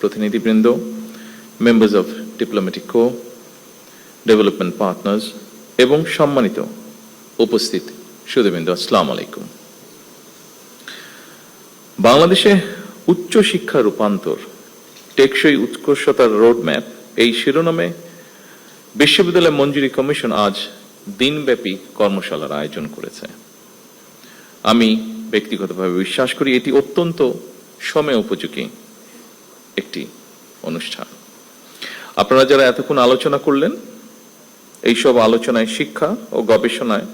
প্রতিনিধিবৃন্দ, members of diplomatic co, development partners এবং সম্মানিত উপস্থিত সুধীবৃন্দ, আসসালামু আলাইকুম। বাংলাদেশে উচ্চ শিক্ষা রূপান্তর, টেকসই উৎকর্ষতার রোডম্যাপ এই শিরোনামে বিশ্ববিদ্যালয় মঞ্জুরি কমিশন আজ দিনব্যাপী কর্মশালার আয়োজন করেছে। আমি ব্যক্তিগতভাবে বিশ্বাস করি এটি অত্যন্ত সময় উপযোগী একটি অনুষ্ঠান। আপনারা যারা এতক্ষণ আলোচনা করলেন, এইসব আলোচনায় শিক্ষা ও গবেষণায়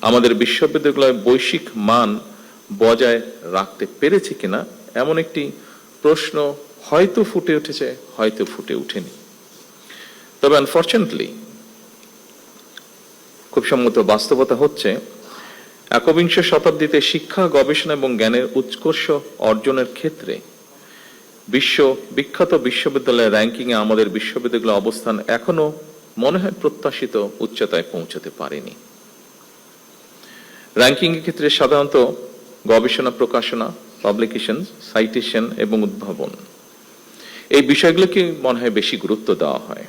আমাদের বিশ্ববিদ্যালয়ের বৈশ্বিক মান বজায় রাখতে পেরেছে কিনা এমন একটি প্রশ্ন হয়তো ফুটে উঠেছে, হয়তো ফুটে ওঠেনি। তবে আনফরচুনেটলি খুব সম্মত বাস্তবতা হচ্ছে একবিংশ শতাব্দীতে শিক্ষা, গবেষণা এবং জ্ঞানের উৎকর্ষ অর্জনের ক্ষেত্রে বিখ্যাত বিশ্ববিদ্যালয়ের র্যাঙ্কিংয়ে আমাদের বিশ্ববিদ্যালয়ের অবস্থান এখনো মনে হয় প্রত্যাশিত উচ্চতায় পৌঁছতে পারেনি। র্যাঙ্কিং এর ক্ষেত্রে সাধারণত গবেষণা, প্রকাশনা, পাবলিকেশন, সাইটেশন এবং উদ্ভাবন এই বিষয়গুলোকে মনে হয় বেশি গুরুত্ব দেওয়া হয়।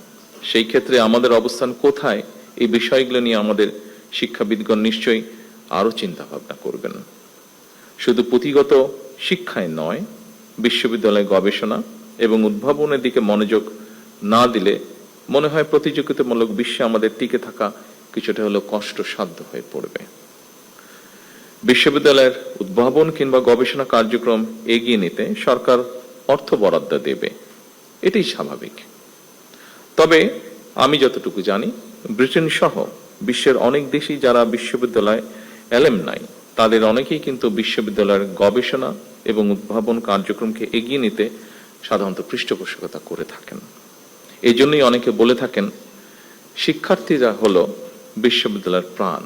সেই ক্ষেত্রে আমাদের অবস্থান কোথায়, এই বিষয়গুলো নিয়ে আমাদের শিক্ষাবিদগণ নিশ্চয়ই আরো চিন্তা ভাবনা করবেন। শুধু পুঁথিগত শিক্ষায় নয়, বিশ্ববিদ্যালয় গবেষণা এবং উদ্ভাবনের দিকে মনোযোগ না দিলে মনে হয় প্রতিযোগিতামূলক বিশ্বে আমাদের টিকে থাকা কিছুটা হলেও কষ্টসাধ্য হয়ে পড়বে। বিশ্ববিদ্যালয়ের উদ্ভাবন কিংবা গবেষণা কার্যক্রম এগিয়ে নিতে সরকার অর্থ বরাদ্দ দেবে, এটাই স্বাভাবিক। তবে আমি যতটুকু জানি, ব্রিটেন সহ বিশ্বের অনেক দেশই যারা বিশ্ববিদ্যালয় অ্যালামনাই, তাদের অনেকেই কিন্তু বিশ্ববিদ্যালয়ের গবেষণা এবং উদ্ভাবন কার্যক্রমকে এগিয়ে নিতে সাধারণত পৃষ্ঠপোষকতা করে থাকেন। এই জন্যই অনেকে বলে থাকেন শিক্ষার্থীরা হলো বিশ্ববিদ্যালয়ের প্রাণ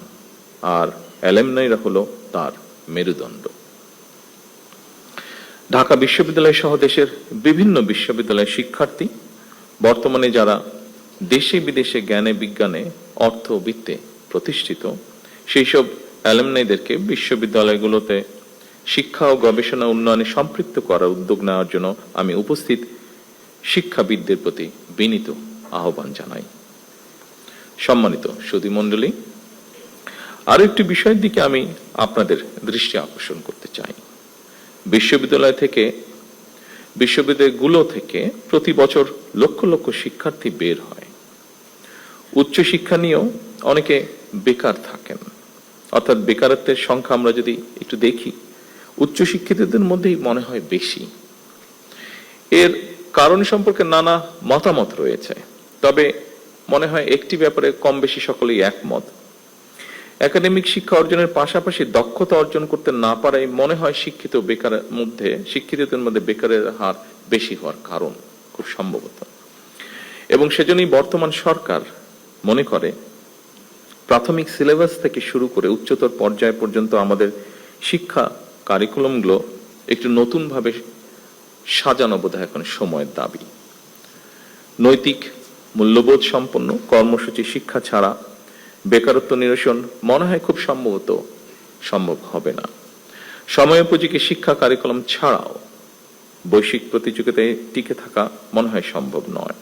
আর অ্যালামনাইরা হলো তার মেরুদণ্ড। ঢাকা বিশ্ববিদ্যালয় সহ দেশের বিভিন্ন বিশ্ববিদ্যালয়ের শিক্ষার্থী বর্তমানে যারা দেশে বিদেশে জ্ঞানে বিজ্ঞানে অর্থবিত্তে প্রতিষ্ঠিত, সেই সব অ্যালামনাইদেরকে বিশ্ববিদ্যালয়গুলোতে শিক্ষা ও গবেষণা উন্নয়নে সম্পৃক্ত করার উদ্যোগ নেওয়ার জন্য আমি উপস্থিত শিক্ষাবিদদের প্রতি বিনীত আহ্বান জানাই। সম্মানিত সুধীমণ্ডলী, আরো একটি বিষয়ের দিকে আমি আপনাদের দৃষ্টি আকর্ষণ করতে চাই। বিশ্ববিদ্যালয়গুলো থেকে প্রতি বছর লক্ষ লক্ষ শিক্ষার্থী বের হয়। উচ্চশিক্ষা নিয়েও অনেকে বেকার থাকেন, অর্থাৎ বেকারত্বের সংখ্যা আমরা যদি একটু দেখি, উচ্চশিক্ষিতদের মধ্যেই মনে হয় বেশি। এর কারণ সম্পর্কে নানা মতামত রয়েছে, তবে মনে হয় একটি ব্যাপারে কম বেশি সকলেই একমত। একাডেমিক শিক্ষা অর্জনের পাশাপাশি দক্ষতা অর্জন করতে না পারাই মনে হয় শিক্ষিতদের মধ্যে বেকারের হার বেশি হওয়ার কারণ, খুব সম্ভবত। এবং সেজন্যই বর্তমান সরকার মনে করে প্রাথমিক সিলেবাস থেকে শুরু করে উচ্চতর পর্যায় পর্যন্ত আমাদের শিক্ষা কারিকুলামগুলো একটু নতুন ভাবে সাজানো বোধহয় এখন সময়ের দাবি। নৈতিক মূল্যবোধ সম্পন্ন কর্মসূচি শিক্ষা ছাড়া বেকারত্ব নিরসন মনে হয় খুব সম্ভব হবে না। সময়োপযোগী শিক্ষা কারিকুলাম ছাড়াও বৈশ্বিক প্রতিযোগিতায় টিকে থাকা মনে হয় সম্ভব নয়।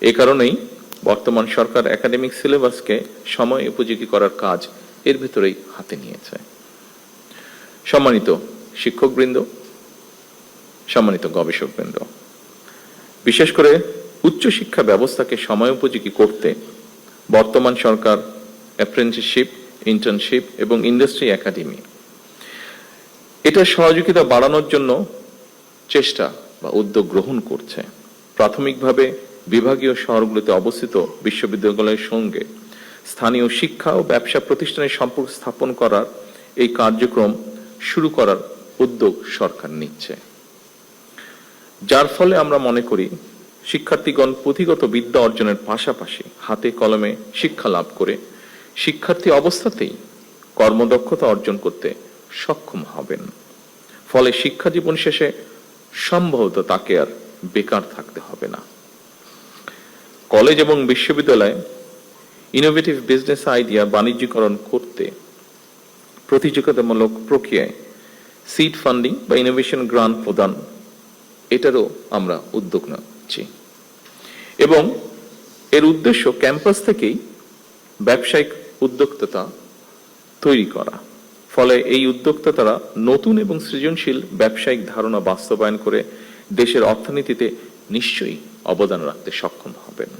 এ কারণেই বর্তমান সরকার একাডেমিক সিলেবাসকে সময় উপযোগী করার কাজ এর ভিতরেই হাতে নিয়েছে। সম্মানিত শিক্ষকবৃন্দ, সম্মানিত গবেষকবৃন্দ, বিশেষ করে উচ্চশিক্ষা ব্যবস্থাকে সময় উপযোগী করতে বর্তমান সরকার অ্যাপ্রেন্টিসশিপ, ইন্টার্নশিপ এবং ইন্ডাস্ট্রি একাডেমি এটা সহযোগিতা বাড়ানোর জন্য চেষ্টা বা উদ্যোগ গ্রহণ করছে। প্রাথমিকভাবে বিভাগীয় শহরগুলোতে অবস্থিত বিশ্ববিদ্যালয়ের সঙ্গে স্থানীয় শিক্ষা ও ব্যবসা প্রতিষ্ঠানের সম্পর্ক স্থাপন করার এই কার্যক্রম শুরু করার উদ্যোগ সরকার নিচ্ছে, যার ফলে আমরা মনে করি শিক্ষার্থীগণ পুঁথিগত বিদ্যা অর্জনের পাশাপাশি হাতে কলমে শিক্ষা লাভ করে শিক্ষার্থী অবস্থাতেই কর্মদক্ষতা অর্জন করতে সক্ষম হবেন। ফলে শিক্ষা জীবন শেষে সম্ভবত তাকে আর বেকার থাকতে হবে না। কলেজ এবং বিশ্ববিদ্যালয়ে ইনোভেটিভ বিজনেস আইডিয়া বাণিজ্যিকরণ করতে প্রতিযোগিতামূলক প্রক্রিয়ায় সিড ফান্ডিং বা ইনোভেশন গ্রান্ট প্রদান এটারও আমরা উদ্যোগ নিচ্ছি এবং এর উদ্দেশ্য ক্যাম্পাস থেকেই ব্যবসায়িক উদ্যোক্তা তৈরি করা। ফলে এই উদ্যোক্তারা নতুন এবং সৃজনশীল ব্যবসায়িক ধারণা বাস্তবায়ন করে দেশের অর্থনীতিতে নিশ্চয়ই অবদান রাখতে সক্ষম হবেন।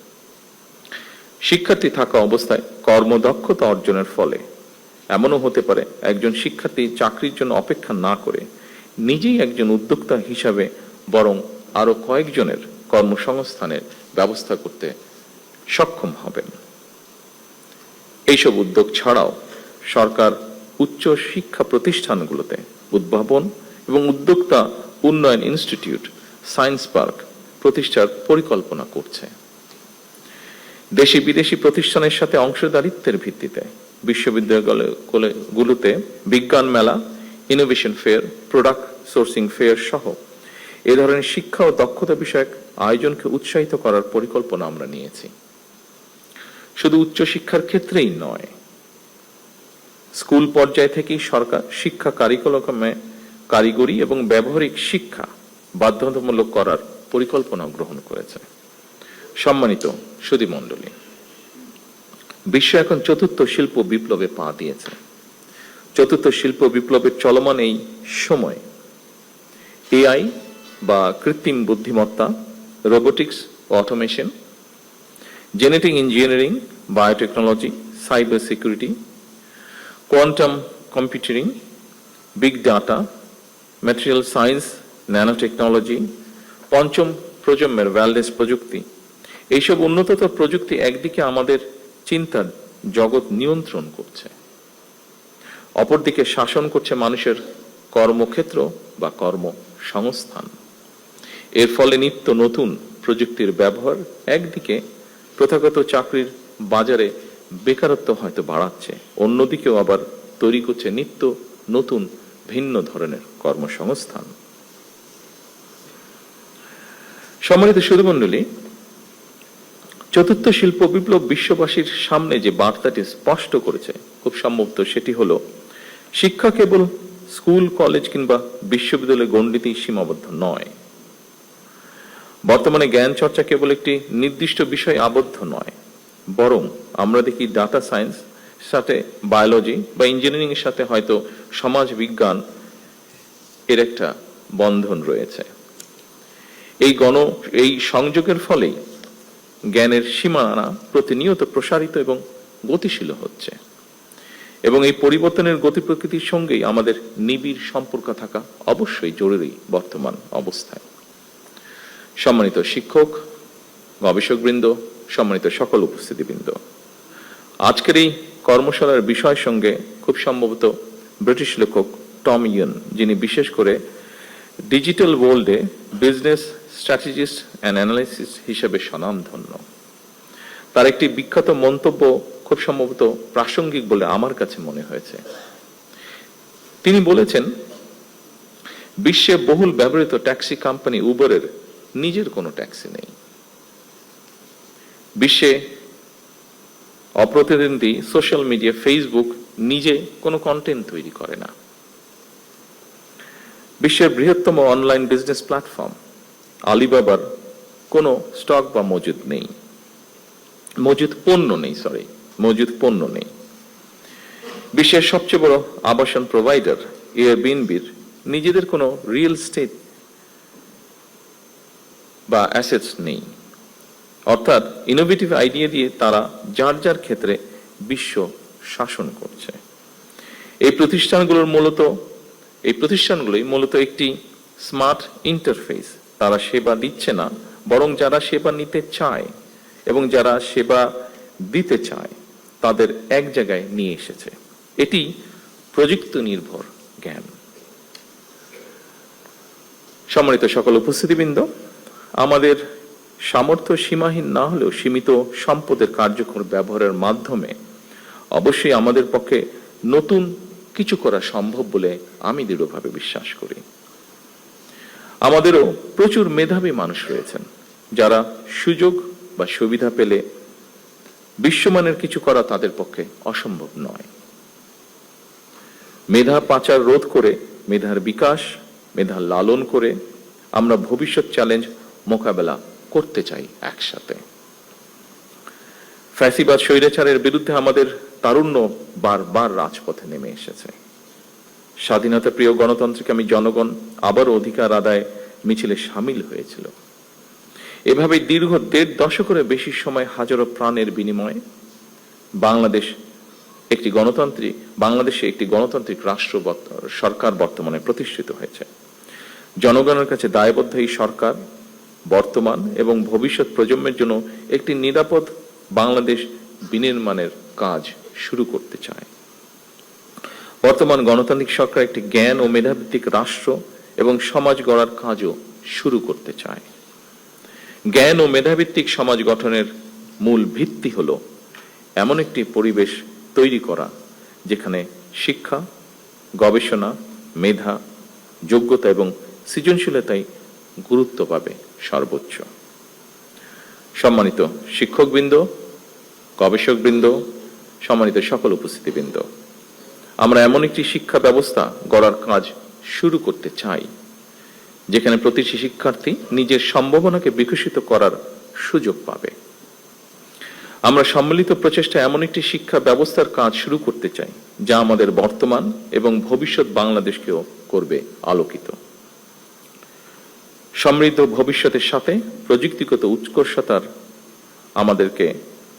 শিক্ষার্থী থাকা অবস্থায় কর্মদক্ষতা অর্জনের ফলে এমনও হতে পারে একজন শিক্ষার্থী চাকরির জন্য অপেক্ষা না করে নিজেই একজন উদ্যোক্তা হিসাবে বরং আরো কয়েকজনের কর্মসংস্থানের ব্যবস্থা করতে সক্ষম হবেন। এইসব উদ্যোগ ছাড়াও সরকার উচ্চ শিক্ষা প্রতিষ্ঠানগুলোতে উদ্ভাবন এবং উদ্যোক্তা উন্নয়ন ইনস্টিটিউট, সায়েন্স পার্ক প্রতিষ্ঠার পরিকল্পনা করছে। দেশি বিদেশি প্রতিষ্ঠানের সাথে অংশীদারিত্বের ভিত্তিতে বিশ্ববিদ্যালয়গুলোতে বিজ্ঞান মেলা, innovation fair, product sourcing fair সহ এ ধরনের শিক্ষা ও দক্ষতা বিষয়ক আয়োজনকে উৎসাহিত করার পরিকল্পনা আমরা নিয়েছি। শুধু উচ্চশিক্ষার ক্ষেত্রেই নয়, স্কুল পর্যায় থেকেই সরকার শিক্ষা কারিকুলামে কারিগরি এবং ব্যবহারিক শিক্ষা বাধ্যতামূলক করার পরিকল্পনা গ্রহণ করেছে। সম্মানিত সুধীমণ্ডলী, বিশ্ব এখন চতুর্থ শিল্প বিপ্লবে পা দিয়েছে। চতুর্থ শিল্প বিপ্লবের চলমান এই সময় এআই বা কৃত্রিম বুদ্ধিমত্তা, robotics, automation, genetic engineering, biotechnology, cyber security, quantum computing, big data, material science, nano technology, পঞ্চম প্রজন্মের ওয়্যারলেস প্রযুক্তি, এইসব উন্নততর প্রযুক্তি একদিকে আমাদের চিন্তার জগৎ নিয়ন্ত্রণ করছে, অপরদিকে শাসন করছে মানুষের কর্মক্ষেত্র বা কর্মসংস্থান। এর ফলে নিত্য নতুন প্রযুক্তির ব্যবহার একদিকে প্রথাগত চাকরির বাজারে বেকারত্ব হয়তো বাড়াচ্ছে, অন্যদিকেও আবার তৈরি করছে নিত্য নতুন ভিন্ন ধরনের কর্মসংস্থান। সম্মানিত সুধীমণ্ডলী, চতুর্থ শিল্প বিপ্লব বিশ্ববাসীর সামনে যে বার্তাটি স্পষ্ট করেছে খুব সম্ভবত সেটি হলো শিক্ষা কেবল স্কুল, কলেজ কিংবা বিশ্ববিদ্যালয়ে গণ্ডিতেই সীমাবদ্ধ নয়। বর্তমানে জ্ঞান চর্চা কেবল একটি নির্দিষ্ট বিষয় আবদ্ধ নয়, বরং আমরা দেখি ডাটা সায়েন্স সাথে বায়োলজি বা ইঞ্জিনিয়ারিং এর সাথে হয়তো সমাজ বিজ্ঞান এর একটা বন্ধন রয়েছে। এই সংযোগের ফলেই জ্ঞানের সীমানা প্রতিনিয়ত প্রসারিত এবং গতিশীল হচ্ছে এবং এই পরিবর্তনের গতি প্রকৃতির সঙ্গেই আমাদের নিবিড় সম্পর্ক থাকা অবশ্যই জরুরি বর্তমান অবস্থায়। সম্মানিত শিক্ষক, গবেষকবৃন্দ, সম্মানিত সকল উপস্থিতিবৃন্দ, আজকের এই কর্মশালার বিষয়ের সঙ্গে খুব সম্ভবত ব্রিটিশ লেখক টম ইয়ন, যিনি বিশেষ করে ডিজিটাল ওয়ার্ল্ডে বিজনেস স্ট্র্যাটেজিস্ট অ্যান্ড অ্যানালিসিস হিসেবে স্বনামধন্য, তার একটি বিখ্যাত মন্তব্য খুব সম্ভবত প্রাসঙ্গিক বলে আমার কাছে মনে হয়েছে। তিনি বলেছেন, বিশ্বে বহুল ব্যবহৃত ট্যাক্সি কোম্পানি উবারের নিজের কোনো ট্যাক্সি নেই। বিশ্বে অপ্রতিদ্বন্দ্বী সোশ্যাল মিডিয়া ফেসবুক নিজে কোনো কন্টেন্ট তৈরি করে না। বিশ্বের বৃহত্তম অনলাইন বিজনেস প্ল্যাটফর্ম আলিবাবার কোনো স্টক বা মজুদ পণ্য নেই। বিশ্বের সবচেয়ে বড় আবাসন প্রোভাইডার এয়ারবিএনবির নিজেদের কোনো রিয়েল এস্টেট বা অ্যাসেটস নেই। অর্থাৎ ইনোভেটিভ আইডিয়া দিয়ে তারা যার যার ক্ষেত্রে বিশ্ব শাসন করছে। এই প্রতিষ্ঠানগুলোই মূলত একটি স্মার্ট ইন্টারফেস। তারা সেবা দিচ্ছে না, বরং যারা সেবা নিতে চায় এবং যারা সেবা দিতে চায় তাদের এক জায়গায় নিয়ে এসেছে। এটি প্রযুক্তি নির্ভর জ্ঞান। সম্মানিত সকল উপস্থিতিবৃন্দ, আমাদের সামর্থ্য সীমাহীন না হলেও সীমিত সম্পদের কার্যকর ব্যবহারের মাধ্যমে অবশ্যই আমাদের পক্ষে নতুন কিছু করা সম্ভব বলে আমি দৃঢ়ভাবে বিশ্বাস করি। আমাদেরও প্রচুর মেধাবী মানুষ রয়েছেন যারা সুযোগ বা সুবিধা পেলে বিশ্বমানের কিছু করা তাদের পক্ষে অসম্ভব নয়। মেধা পাচার রোধ করে মেধার বিকাশ, মেধা লালন করে আমরা ভবিষ্যৎ চ্যালেঞ্জ মোকাবেলা করতে চাই একসাথে। ফ্যাসিবাদ স্বৈরাচারের বিরুদ্ধে আমাদের তারুণ্য বারবার রাজপথে নেমে এসেছে। স্বাধীনতা প্রিয় গণতান্ত্রিকামী জনগণ আবারও অধিকার আদায় মিছিলে সামিল হয়েছিল। এভাবে দীর্ঘ ১.৫ দশকের বেশি সময় হাজারো প্রাণের বিনিময়ে বাংলাদেশে একটি গণতান্ত্রিক রাষ্ট্র সরকার বর্তমানে প্রতিষ্ঠিত হয়েছে। জনগণের কাছে দায়বদ্ধ এই সরকার বর্তমান এবং ভবিষ্যৎ প্রজন্মের জন্য একটি নিরাপদ বাংলাদেশ বিনির্মাণের কাজ শুরু করতে চায়। বর্তমান গণতান্ত্রিক সরকার একটি জ্ঞান ও মেধাভিত্তিক রাষ্ট্র এবং সমাজ গড়ার কাজও শুরু করতে চায়। জ্ঞান ও মেধাভিত্তিক সমাজ গঠনের মূল ভিত্তি হলো এমন একটি পরিবেশ তৈরি করা যেখানে শিক্ষা, গবেষণা, মেধা, যোগ্যতা এবং সৃজনশীলতাই গুরুত্ব পাবে সর্বোচ্চ। সম্মানিত শিক্ষকবৃন্দ, গবেষকবৃন্দ, সম্মানিত সকল উপস্থিতিবৃন্দ, আমরা এমন একটি শিক্ষা ব্যবস্থা গড়ার কাজ শুরু করতে চাই যেখানে প্রতিটি শিক্ষার্থী নিজের সম্ভাবনাকে বিকশিত করার সুযোগ পাবে। আমরা সম্মিলিত প্রচেষ্টা এমন একটি শিক্ষা ব্যবস্থার কাজ শুরু করতে চাই যা আমাদের বর্তমান এবং ভবিষ্যৎ বাংলাদেশকেও করবে আলোকিত। সমৃদ্ধ ভবিষ্যতের সাথে প্রযুক্তিগত উৎকর্ষতার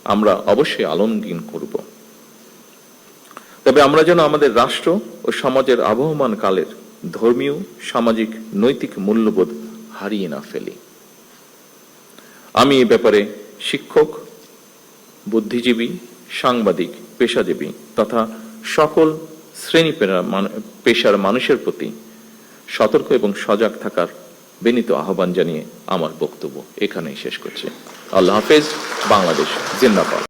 আমরা অবশ্যই আলিঙ্গন করব। তবে আমরা যেন আমাদের রাষ্ট্র ও সমাজের আবহমান কালের ধর্মীয়, সামাজিক, নৈতিক মূল্যবোধ হারিয়ে না ফেলি। আমি এ ব্যাপারে শিক্ষক, বুদ্ধিজীবী, সাংবাদিক, পেশাজীবী তথা সকল শ্রেণী পেশার মানুষের প্রতি সতর্ক এবং সজাগ থাকার বিনীত আহ্বান জানিয়ে আমার বক্তব্য এখানেই শেষ করছি। আল্লাহ হাফেজ। বাংলাদেশ জিন্দাবাদ।